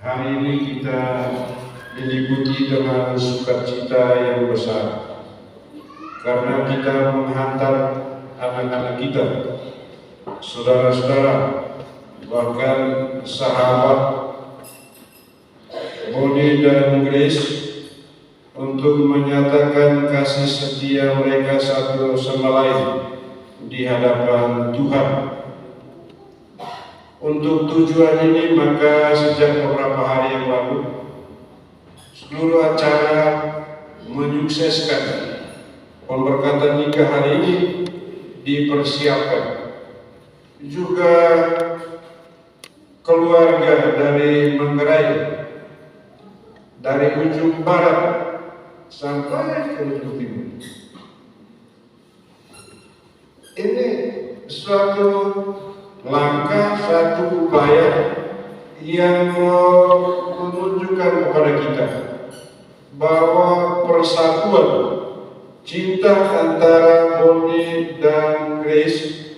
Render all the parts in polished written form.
Hari ini kita diliputi dengan sukacita yang besar karena kita menghantar anak-anak kita, saudara-saudara, bahkan sahabat Boni dan Grace untuk menyatakan kasih setia mereka satu sama lain di hadapan Tuhan. Untuk tujuan ini maka sejak beberapa hari yang lalu seluruh acara menyukseskan pemberkatan nikah hari ini dipersiapkan. Juga keluarga dari Manggarai, dari ujung barat sampai ke ujung timur. Ini suatu langkah, satu upaya yang menunjukkan kepada kita bahwa persatuan cinta antara Boni dan Grace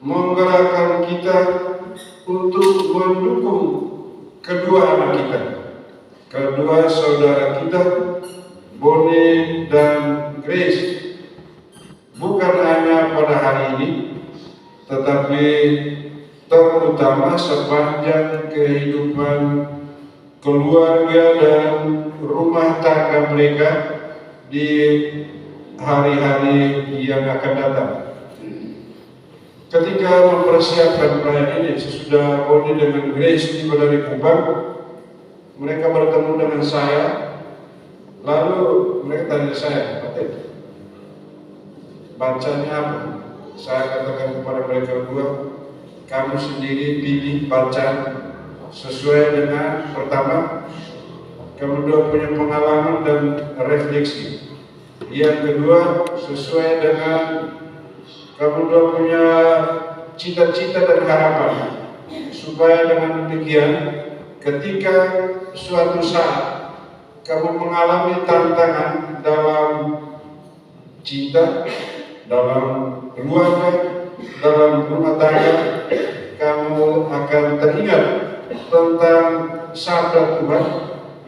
menggerakkan kita untuk mendukung kedua anak kita, kedua saudara kita, Boni dan Grace, bukan hanya pada hari ini, tetapi terutama sepanjang kehidupan keluarga dan rumah tangga mereka di hari-hari yang akan datang. Ketika mempersiapkan perayaan ini, sesudah Boni dengan Grace tiba dari Kupang, mereka bertemu dengan saya. Lalu mereka tanya saya, "Paten, bacanya apa?" Saya katakan kepada mereka berdua, "Kamu sendiri pilih bacaan sesuai dengan pertama, kamu dua punya pengalaman dan refleksi. Yang kedua, sesuai dengan kamu dua punya cita-cita dan harapan. Supaya dengan demikian, ketika suatu saat kamu mengalami tantangan dalam cinta, dalam keluarga, dalam rumah tangga, kamu akan teringat tentang sabda Tuhan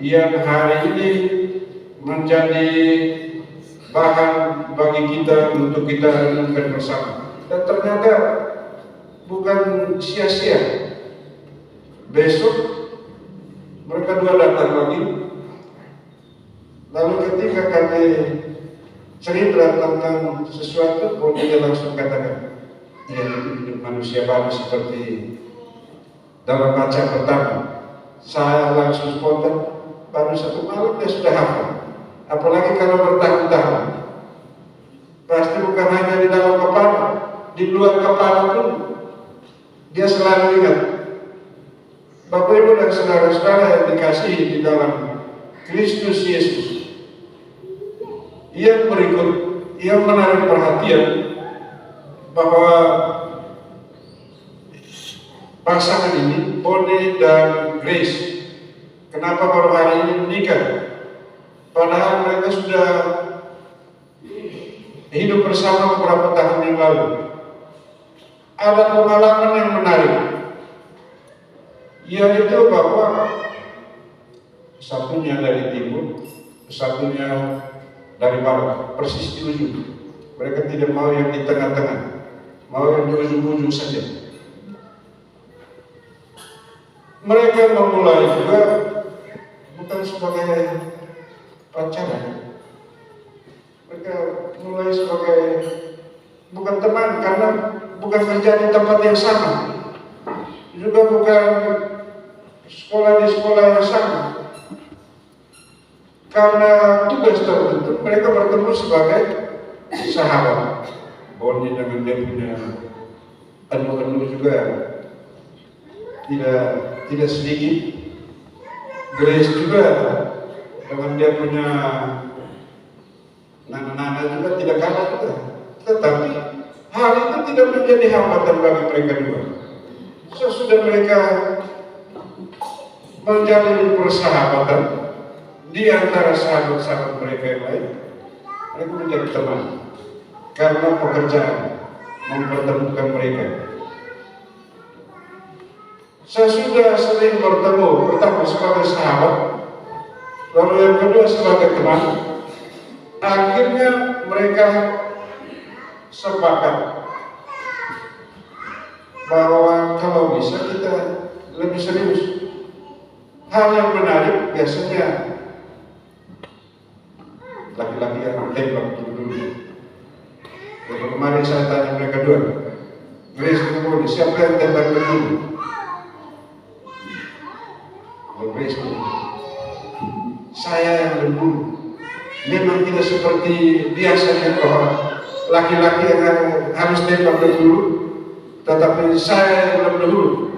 yang hari ini menjadi bahan bagi kita untuk kita renungkan bersama." Dan ternyata bukan sia-sia. Besok mereka dua datang lagi. Lalu ketika kami cerita tentang sesuatu, Boni langsung katakan, "Ya, hidup manusia baru seperti dalam baca pertama." Saya langsung spontan, baru satu malam dia sudah hafal. Apalagi kalau bertahun-tahun. Pasti bukan hanya di dalam kepala, di luar kepala pun dia selalu ingat. Bapak Ibu dan saudara-saudara yang dikasihi di dalam Kristus Yesus, yang berikut yang menarik perhatian bahwa pasangan ini, Boni dan Grace, kenapa baru hari ini menikah? Padahal mereka sudah hidup bersama beberapa tahun yang lalu. Ada pengalaman yang menarik, yaitu bahwa satunya dari timur, satunya dari barat, persis di ujung. Mereka tidak mau yang di tengah-tengah, mau yang di ujung-ujung saja. Mereka memulai juga bukan sebagai pacaran. Mereka mulai sebagai bukan teman, karena bukan kerja di tempat yang sama, juga bukan sekolah di sekolah yang sama. Karena tugas tertentu mereka bertemu sebagai sahabat. Boni dengan dia punya anu-anu juga tidak sedikit. Grace juga dengan dia punya nana-nana juga tidak kalah juga. Tetapi hal itu tidak menjadi hambatan bagi mereka dua. Sesudah mereka menjalin persahabatan di antara sahabat-sahabat mereka yang lain, mereka menjadi teman karena pekerjaan mempertemukan mereka. Saya sudah sering bertemu, pertama sebagai sahabat, lalu yang kedua sebagai teman. Akhirnya mereka sepakat bahwa kalau bisa kita lebih serius. Hal yang menarik biasanya laki-laki yang tembak dulu. Lalu kemarin saya tanya mereka dua, Grace ketemu, siapa yang tembak dulu? Grace, saya yang dulu. Memang tidak seperti biasanya bahwa laki-laki yang harus tembak dulu, tetapi saya yang dulu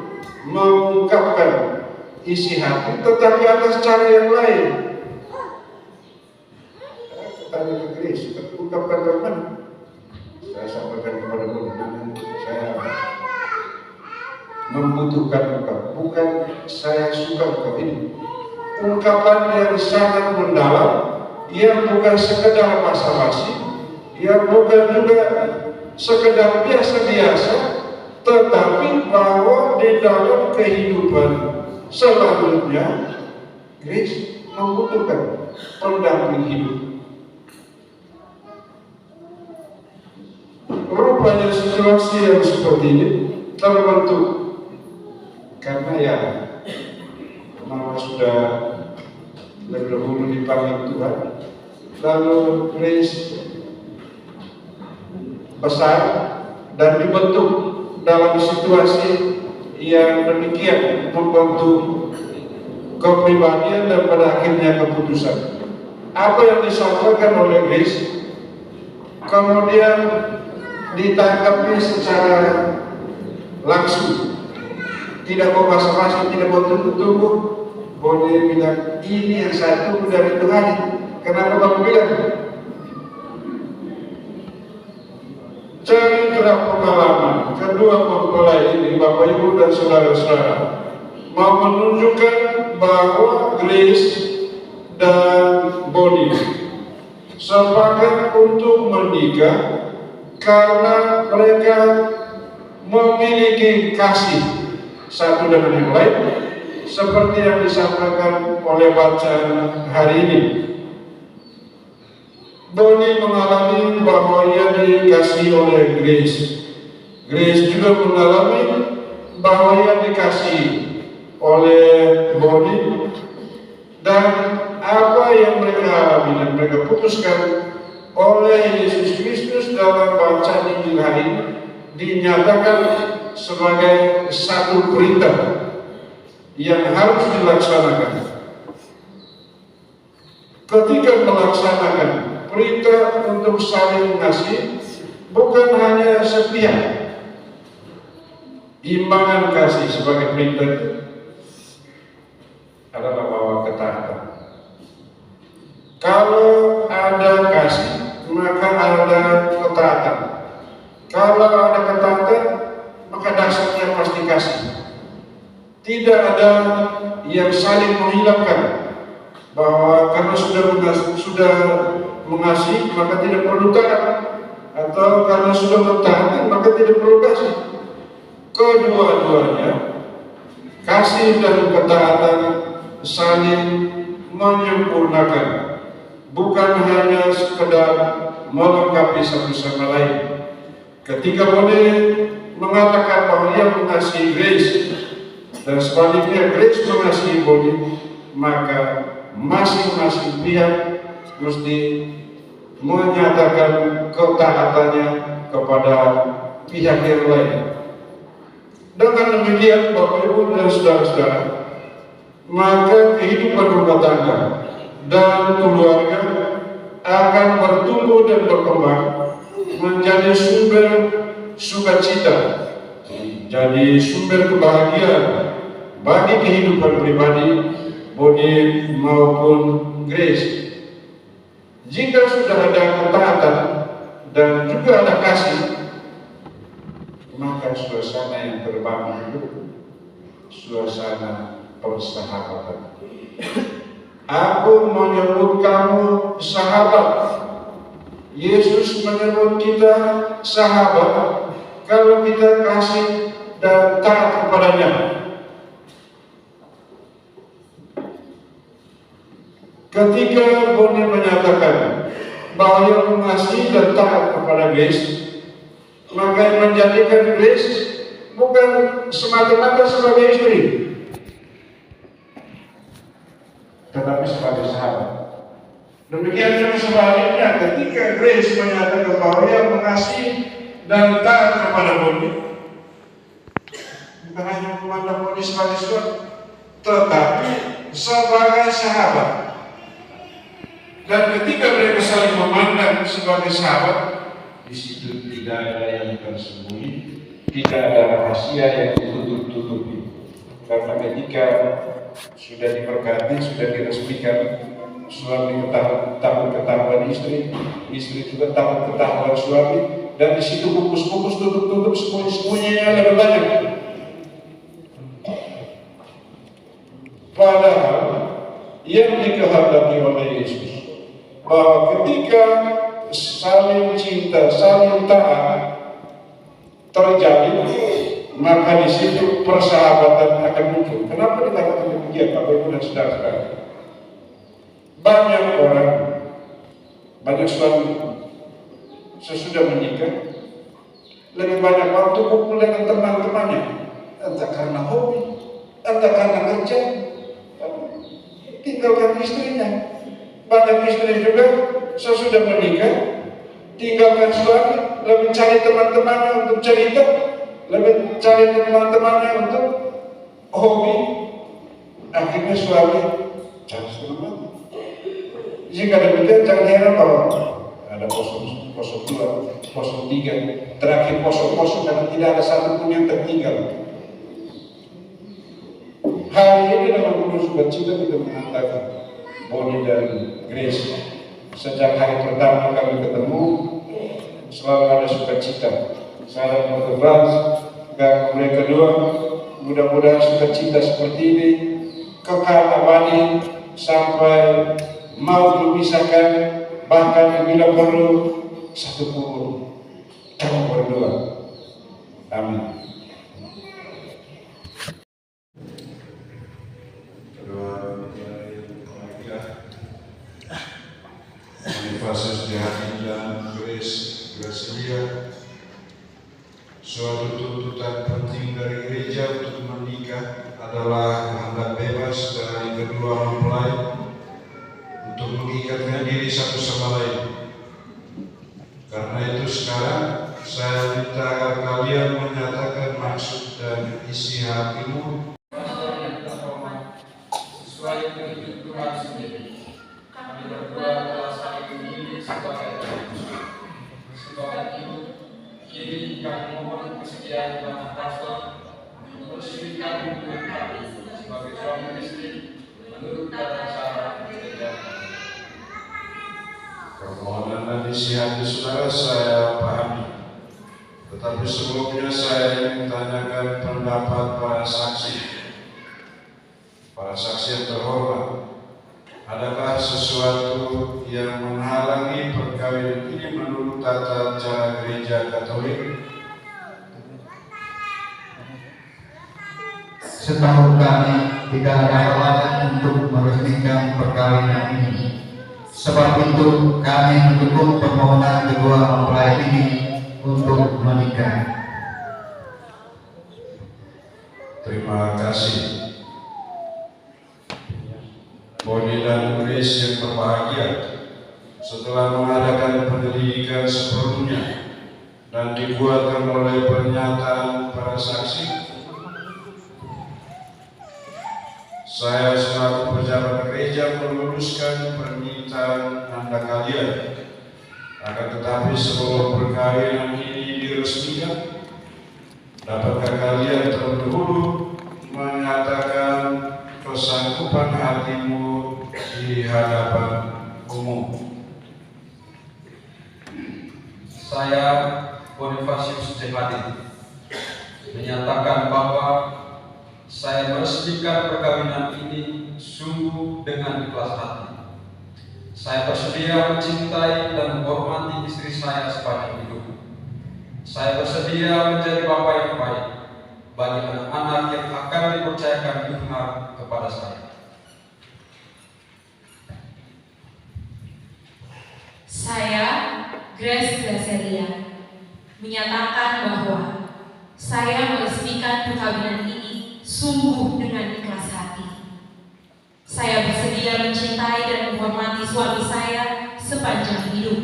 mengungkapkan isi hati, tetapi atas cara yang lain. Tanya ke Grace, ungkapkan bagaimana? Saya sampaikan kepada teman-teman, saya membutuhkan engkau, bukan saya suka engkau ini. Ungkapan yang sangat mendalam, yang bukan sekedar basa-basi, yang bukan juga sekedar biasa-biasa, tetapi bahwa di dalam kehidupan selanjutnya, Grace membutuhkan pendamping hidup. Rupanya situasi yang seperti ini terbentuk karena ya mama sudah lebih dahulu dipanggil Tuhan, lalu Grace besar dan dibentuk dalam situasi yang demikian, membentuk kepribadian dan pada akhirnya keputusan. Apa yang disampaikan oleh Grace kemudian ditangkapi secara langsung, tidak mau basa-basi, tidak mau tunggu-tunggu. Boleh bilang, ini yang saya tunggu dari Tuhan. Kenapa kamu bilang? Cerita pengalaman kedua mempelai ini, Bapak Ibu dan saudara-saudara, mau menunjukkan bahwa Grace dan Bonnie sepakat untuk menikah karena mereka memiliki kasih satu dengan yang lain, seperti yang disampaikan oleh bacaan hari ini. Bonnie mengalami bahwa ia dikasihi oleh Grace. Grace juga mengalami bahwa ia dikasihi oleh Bonnie, dan apa yang mereka alami dan mereka putuskan oleh Yesus Kristus dalam bacaan Injil hari ini dinyatakan sebagai satu perintah yang harus dilaksanakan. Ketika melaksanakan perintah untuk saling mengasihi, bukan hanya sepihak. Imbangan kasih sebagai perintah adalah bahwa ketaatan. Kalau ada kasih, maka ada ketaatan. Kalau ada ketaatan, maka dasarnya pasti kasih. Tidak ada yang saling menghilangkan bahwa karena sudah mengasihi maka tidak perlu taat, atau karena sudah mentaati maka tidak perlu kasih. Kedua-duanya, kasih dan ketaatan saling menyempurnakan, bukan hanya sekedar melengkapi satu sama lain. Ketika boleh mengatakan bahwa ia mengasihi Grace dan sebaliknya Grace mengasihi Bonnie, maka masing-masing pihak mesti menyatakan ketaatannya kepada pihak yang lain. Dengan demikian, Bapak Ibu dan saudara-saudara, maka kehidupan rumah tangga dan keluarga akan bertumbuh dan berkembang menjadi sumber sukacita, jadi sumber kebahagiaan bagi kehidupan pribadi Bonnie maupun Grace. Jika sudah ada ketaatan dan juga ada kasih, maka suasana yang terbangun itu suasana persahabatan. Aku menyebut kamu sahabat. Yesus menyebut kita sahabat kalau kita kasih dan taat kepadanya. Ketika Boni menyatakan bahwa yang mengasihi dan taat kepada Grace, maka yang menjadikan Grace bukan semata-mata sebagai istri, tetapi sebagai sahabat. Demikian juga sebaliknya, ketika Grace menyatakan bahwa ia mengasihi dan taat kepada Boni, bukan hanya memandang Boni sebagai suami, tetapi sebagai sahabat. Dan ketika mereka saling memandang sebagai sahabat, di situ tidak ada yang tersembunyi, tidak ada rahasia yang ditutup-tutupi. Karena ketika sudah diberkati, sudah diresmikan, suami takut ketahuan istri, istri juga takut ketahuan suami, dan di situ kukus-kukus, tutup-tutup, semuanya lebih banyak. Padahal yang dikehendaki oleh Yesus bahwa ketika saling cinta, saling taat terjadi, maka di situ persahabatan akan muncul. Kenapa dikatakan demikian, Bapak Ibu dan saudara-saudara? Banyak orang, banyak suami sesudah menikah lebih banyak waktu kumpul dengan teman-temannya, entah karena hobi, entah karena kerja, tinggalkan istrinya. Banyak istri juga sesudah menikah tinggalkan suami, lebih cari teman-temannya untuk cerita, lebih cari teman-temannya untuk hobi. Akhirnya suami jangan semangat. Jika demikian, jangan heran bahwa ada kosong 2, kosong 3, terakhir kosong karena tidak ada satupun yang tertinggal. Hari ini dalam penuh sukacita kita mengatakan Boni dan Grace, sejak hari pertama kami ketemu selalu ada sukacita. Saya berkeras dan mereka kedua, mudah-mudahan sukacita seperti ini kekal abadi sampai mau dipisahkan, bahkan bila perlu satu kubur. Kami berdoa. Amin. Manifestasi hati dan Gracia, suatu tuntutan penting dari gereja untuk menikah adalah kehendak bebas dari kedua mempelai untuk mengikatkan diri satu sama lain. Karena itu sekarang saya minta agar kalian menyatakan maksud dan isi hatimu sesuai dengan Tuhan sendiri. Kami berdua telah saling memilih sebagai sebab itu kini kami memohon kesediaan Bapak Pastor untuk meresmikan hubungan kami sebagai suami istri menurut tata cara gereja. Permohonan dan isi hati saudara saya pahami, tetapi sebelumnya saya ingin menanyakan pendapat para saksi yang terhormat. Adakah sesuatu yang menghalangi perkawinan ini menurut tata cara gereja Katolik? Setahu kami tidak ada halangan untuk meresmikan perkawinan ini. Sebab itu kami mendukung permohonan kedua mempelai ini untuk menikah. Terima kasih. Boni dan Grace yang berbahagia, setelah mengadakan penyelidikan sepenuhnya dan dibuatkan oleh pernyataan para saksi, saya selaku pejabat gereja meluluskan permintaan Anda kalian. Akan tetapi sebelum perkawinan ini diresmikan, dapatkah kalian terlebih dahulu menyatakan kesanggupan hatimu di hadapan umum? Saya Bonifasius Jehadi menyatakan bahwa saya meresmikan perkawinan ini sungguh dengan ikhlas hati. Saya bersedia mencintai dan menghormati istri saya sepanjang hidup. Saya bersedia menjadi bapak yang baik bagi anak-anak yang akan dipercayakan hikmat kepada saya. Grace Gracelia, menyatakan bahwa saya meresmikan perkawinan ini sungguh dengan ikhlas hati. Saya bersedia mencintai dan menghormati suami saya sepanjang hidup.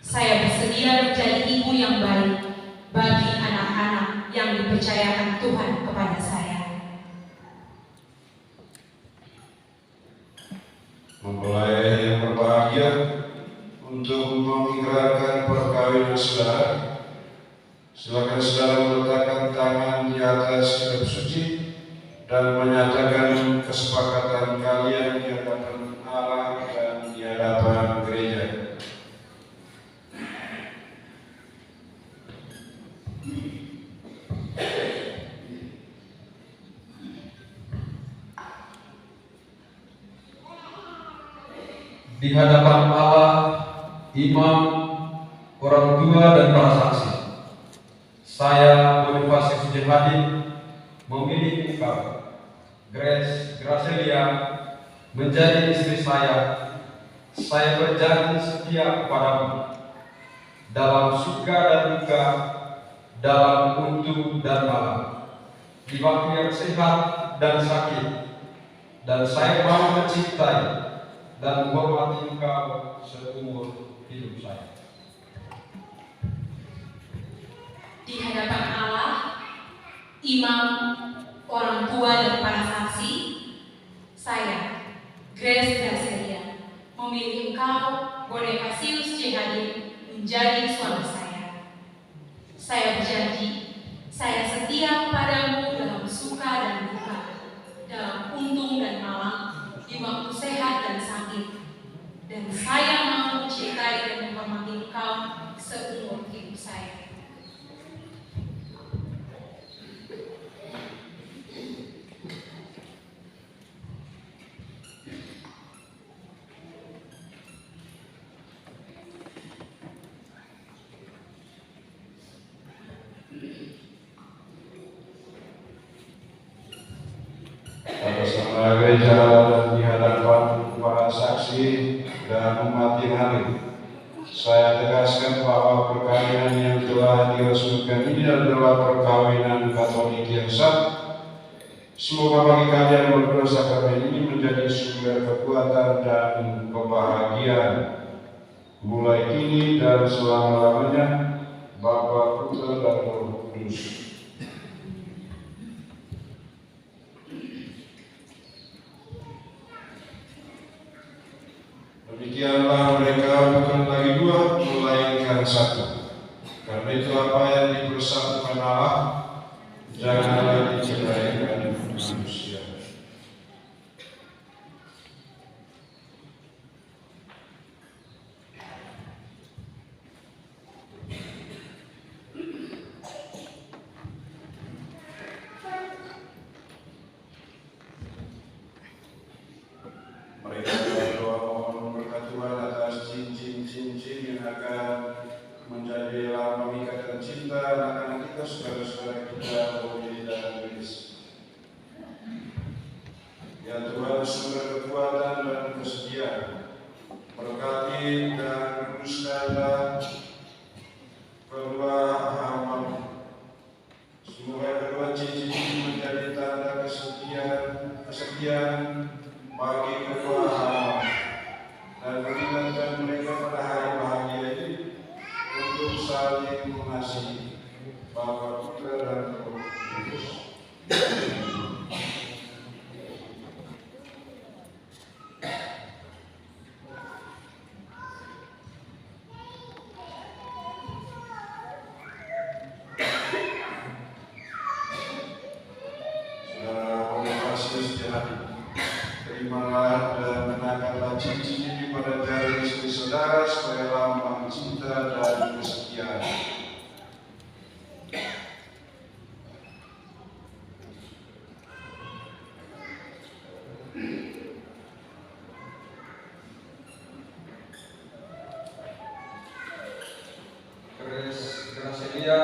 Saya bersedia menjadi ibu yang baik bagi anak-anak yang dipercayakan Tuhan kepada saya. Mempelai yang berbahagia, untuk mengikrarkan perkawinan saudara, silakan saudara meletakkan tangan di atas kitab suci dan menyatakan kesepakatan kalian di hadapan Allah dan di hadapan gereja. Di hadapan Allah, imam, orang tua dan para saksi, saya Bonifasius Sujihadin memilih engkau, Grace Gracelia, menjadi istri saya. Saya berjanji setia kepadamu dalam suka dan duka, dalam untung dan malam, di waktu yang sehat dan sakit, dan saya mau mencintai dan menghormati engkau seumur hidup saya. Di hadapan Allah, imam, orang tua dan para saksi, saya, Grace Gracelia, memilih engkau, Bonifasius Sujihadin, menjadi suami saya. Saya berjanji, saya setia kepadamu dalam suka dan duka, dalam untung dan malam, di waktu sehat dan sakit, dan saya mau mencintai dan menghormati engkau seumur hidup saya. Atas nama gereja dan di hadapan para saksi dan umat yang hadir, saya tegaskan bahwa perkawinan yang telah diresmikan ini adalah perkawinan Katolik yang sah. Semoga bagi kalian berdua sakramen ini menjadi sumber kekuatan dan kebahagiaan mulai kini dan selama-lamanya. Bapa, Putra, dan Roh Kudus. Demikianlah mereka bukan lagi dua, melainkan satu. Karena itu apa yang dipersatukan Allah, janganlah diceraikan manusia. Mereka berdoa mohon berkat Tuhan atas cincin-cincin yang akan menjadi lambang ikatan cinta anak-anak kita, saudara-saudara kita, Bobby dan Grace. Ya Tuhan, sumber kekuatan dan kesetiaan, berkati dan kuduskanlah kedua hamba-Mu. Semoga kedua cincin ini menjadi tanda kesetiaan bagi kedua hamba dan mengingatkan mereka pada hari bahagia ini untuk saling mengasihi Bapa, Putra, dan Roh Kudus. Saudara Bonifasius Sujihadin, terimalah dan kenakanlah cincin ini pada jari istri saudara sebagai lambang cinta dan kesetiaan. Grace Gracelia,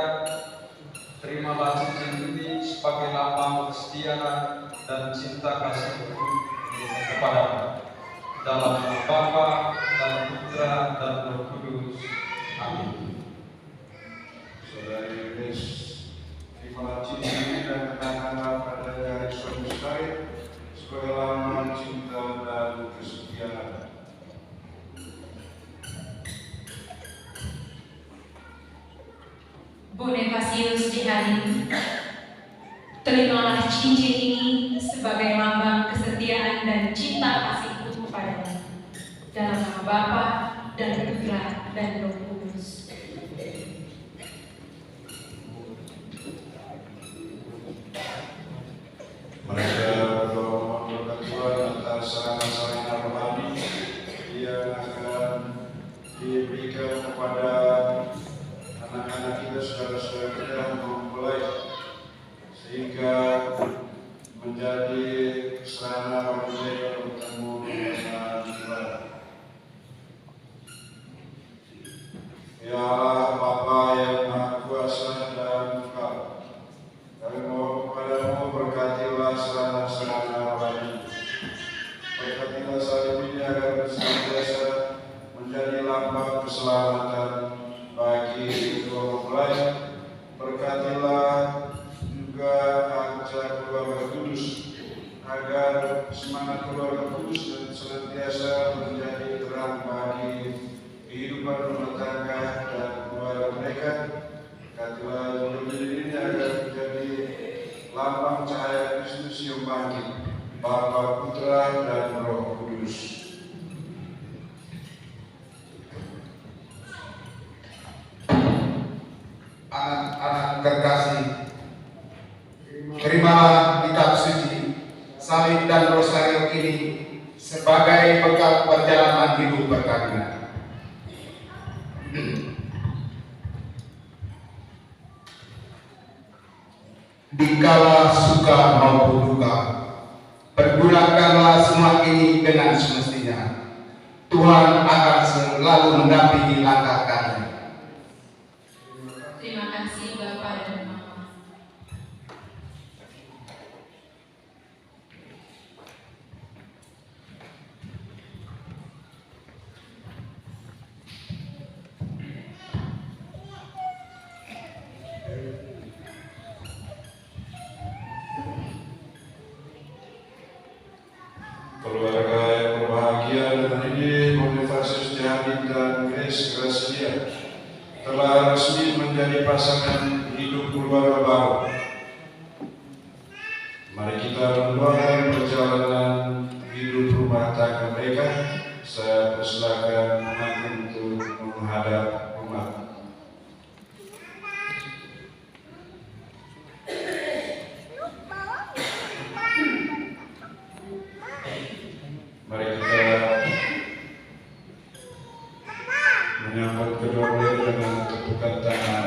terimalah cincin ini sebagai lambang kesetiaan dan cinta kasih kepadamu dalam nama Bapa dan Putra dan Roh Kudus. Amin. Saudari Grace Rivalacin dan anak-anak pada hari suami istri sebagai lambang cinta dan kesetiaan. Bonifasius Jihadi, terimalah cincin ini sebagai lambang kesetiaan dan cinta kasihku kepadanya. Dalam nama Bapa dan Putra dan Roh Kudus. Mereka berdoa berkat Tuhan atas sarana-sarana rohani yang akan diberikan kepada anak-anak kita, saudara-saudara kita untuk mempelai, sehingga menjadi sarana bagi mereka untuk bertemu dengan Tuhan. Ya Allah, Bapa yang Maha Kuasa dan Engkau, kami mohon kepadamu, berkatilah sarana-sarana rohani. Berkatilah salib ini agar senantiasa menjadi lambang keselamatan bagi kedua mempelai. Berkatilah juga ajak keluarga kudus agar semangat keluarga kudus dan senantiasa menjadi terang bagi kehidupan rumah tangga dan keluarga mereka. Berkatilah jodoh ini agar menjadi lambang cahaya Kristus yang bangkit, Bapa, Putra, dan Roh Kudus. Anak-anak terkasih, terimalah kitab suci, salib dan rosario ini sebagai bekal perjalanan hidup berkarunia. Dikala suka maupun duka, pergunakanlah semua ini dengan semestinya. Tuhan akan selalu mendampingi langkah kalian. Terima kasih Bapak dan Mama. Keluarga yang berbahagia dengan ini, Bonifasius Jihadi dan Grace Gracia telah resmi menjadi pasangan hidup keluarga baru. Mari kita mendoakan perjalanan hidup rumah tangga mereka. Saya persilakan pengantin untuk menghadap umat. Mari kita menyambut kedua belah dengan tepukan tangan.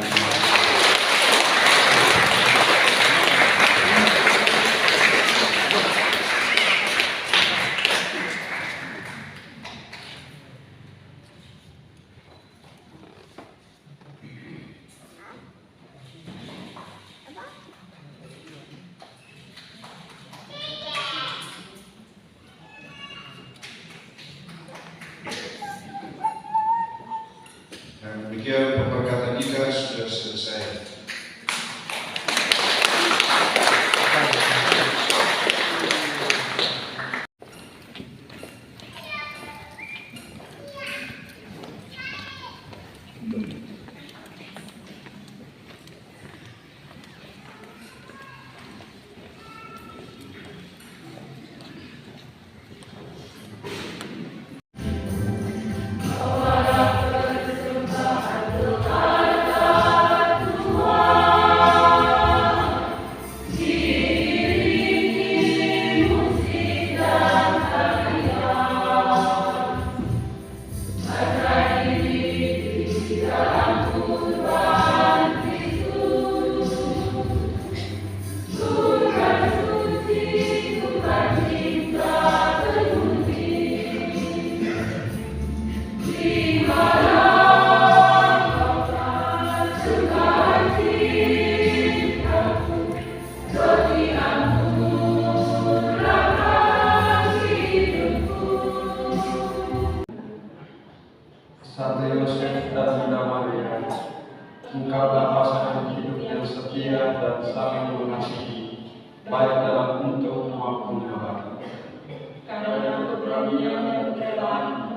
karunia dan kerelaan-Mu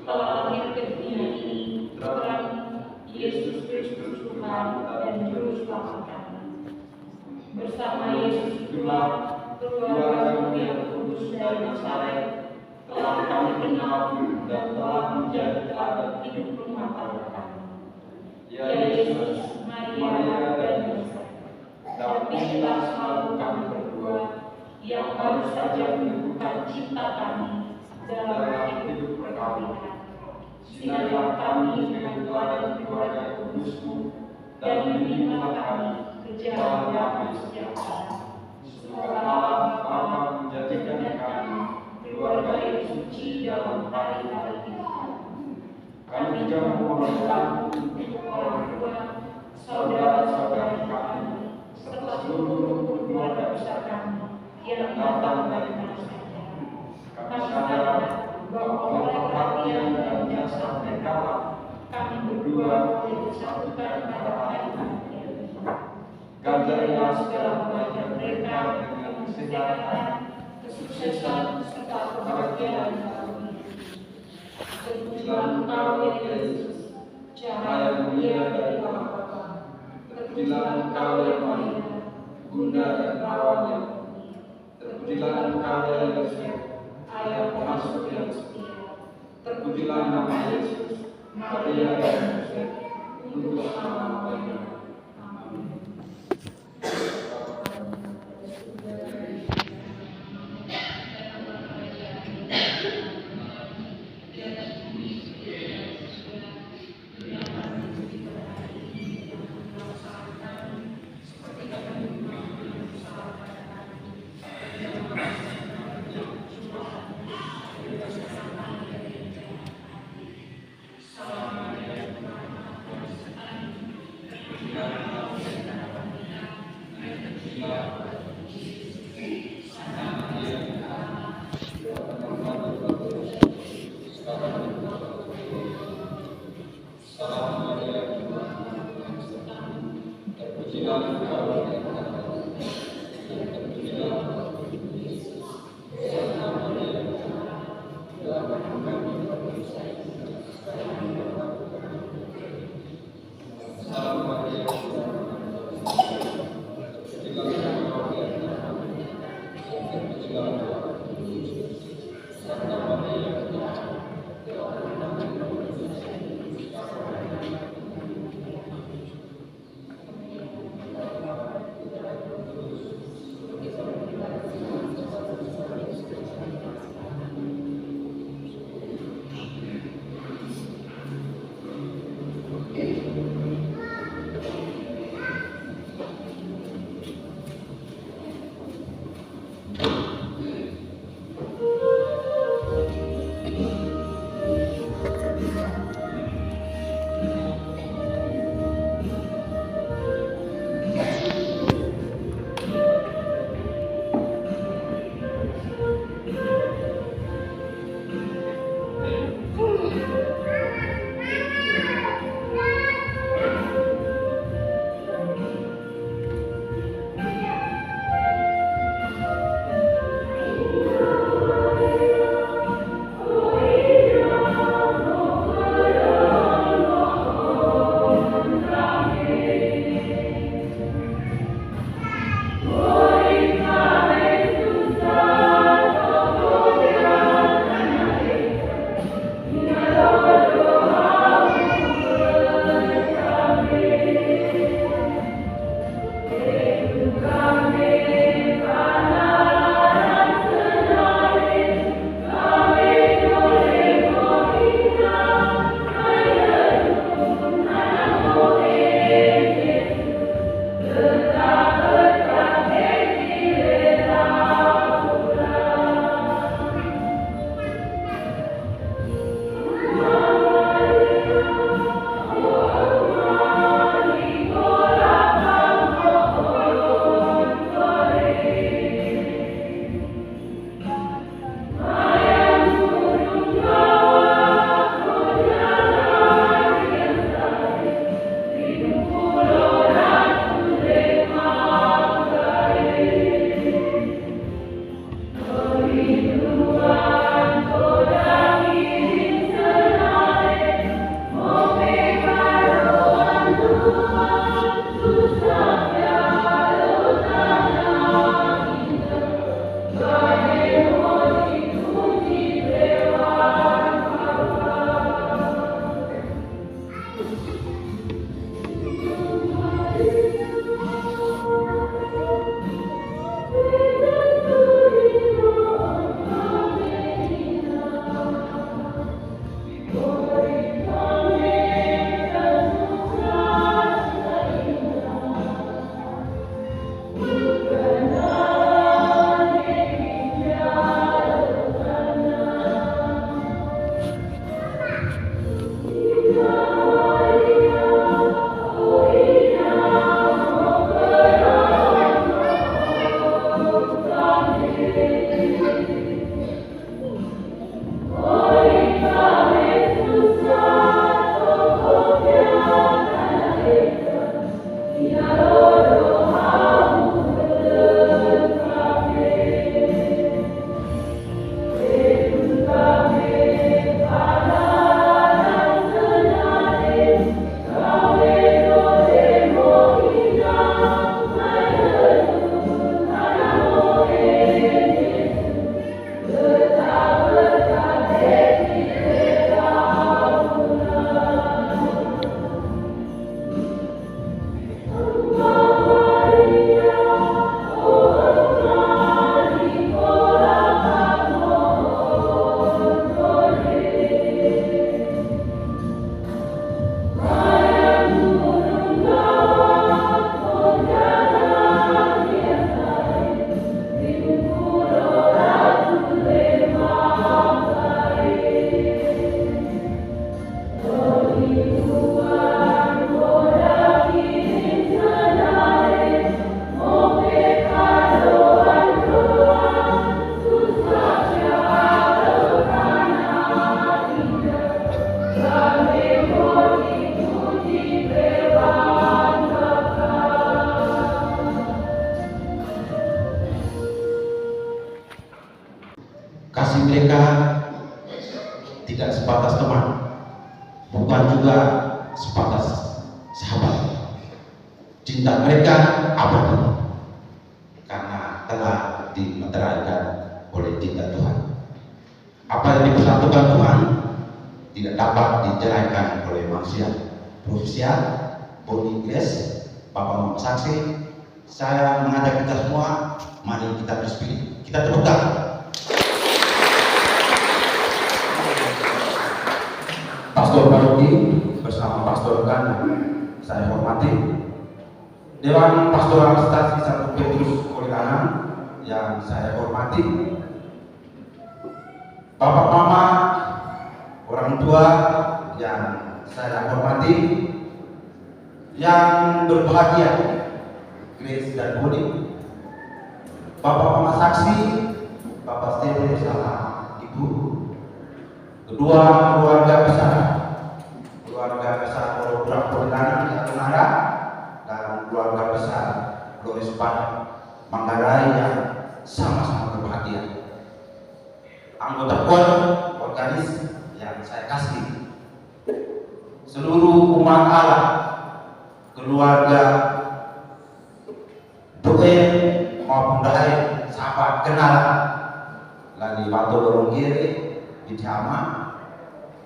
telah lahir ke dunia ini terang Yesus Kristus Tuhan dan Juru Selamat kami. Bersama Yesus itulah keluarga-Mu yang kudus dari Nazaret telah kami kenal dan telah menjadi teladan hidup rumah tangga kami. Ya Yesus, Maria dan Yosef, dampingilah selalu kami berdua yang baru saja meneguhkan cinta kami dalam hidup perkawinan. Sinarilah kami dengan teladan keluarga kudus-Mu dan bimbinglah kami ke jalan damai sejahtera. Semoga Allah Bapa menjadikan kami keluarga yang suci dalam hari-hari hidup kami. Kami juga memohon untuk orang tua, saudara-saudara kami, serta seluruh keluarga besar kami yang datang dari mana saja. Kami sadar bahwa oleh perhatian dan jasa mereka kami berdua boleh disatukan pada hari-hari ini. Ganjarilah segala kebaikan mereka dengan kesehatan, kesuksesan, serta kebahagiaan dalam hidup. Terpujilah Engkau ya Yesus, cahaya mulia dari Allah Bapa. Terpujilah Engkau ya Maria, Bunda dan Perawan yang mulia. Terpujilah Engkau ya Yosef, Ayah pengasuh yang setia. Terpujilah nama Yesus, Maria dan Yosef, untuk selama-lamanya. Amin. Kasih mereka tidak sebatas teman, bukan juga sebatas sahabat. Cinta mereka abadi karena telah dimeteraikan oleh cinta Tuhan. Apa yang dipersatukan Tuhan tidak dapat diceraikan oleh manusia. Profesial, Boni Grace, Bapak Mama Saksi, saya mengajak kita semua, mari kita berspirit, kita tepuk tangan. Pastor Paroki bersama Pastor Kan saya hormati, Dewan Pastoral Stasi 1 Petrus Kulianan yang saya hormati, Bapak Mama, orang tua yang saya hormati, yang berbahagia, Grace dan Boni, Bapak Mama Saksi, Bapak Steve bersama Ibu, kedua keluarga besar Orang Kulianan yang Menara, dan keluarga besar Loris Padang Manggarai yang sama-sama berbahagia, anggota KOR organis yang saya kasih, seluruh umat Allah, keluarga Doe maupun Dahai, sahabat kenal dari Batu Lorong Kiri, Bijama,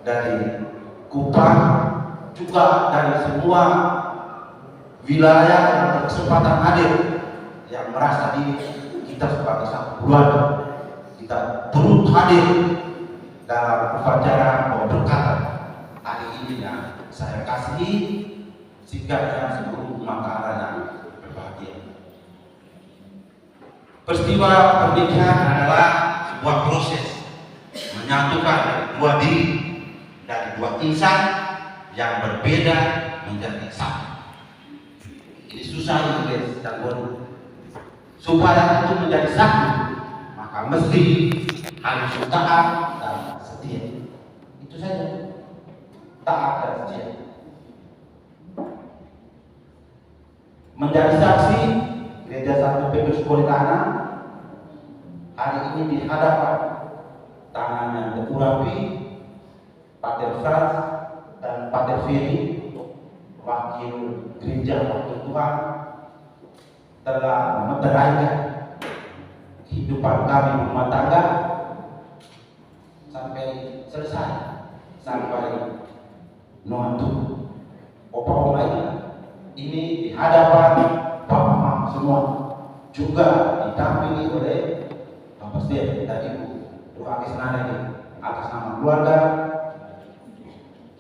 dari Kupang, juga dari semua wilayah yang berkesempatan hadir, yang merasa diri kita sebagai satu keluarga, kita turut hadir dalam upacara pemberkatan hari ini yang saya kasih sikapnya seluruh umat Allah yang berbahagia. Peristiwa pernikahan adalah sebuah proses menyatukan dua diri dari dua insan yang berbeda menjadi satu. Ini susah guys dan Boni. Supaya itu menjadi satu, maka mesti harus taat dan setia. Itu saja, taat dan setia. Menjadi saksi Gereja 1 Petrus Kulianan hari ini di hadapan tangan yang terurapi Pater Franz dan Pater Ferry, wakil gereja wakil Tuhan, telah meteraikan kehidupan kami rumah tangga sampai selesai, sampai nuantu opa oma ini di hadapan Bapak Mama semua, juga didampingi oleh Bapak Steve dan Ibu. Doa kesana ini atas nama keluarga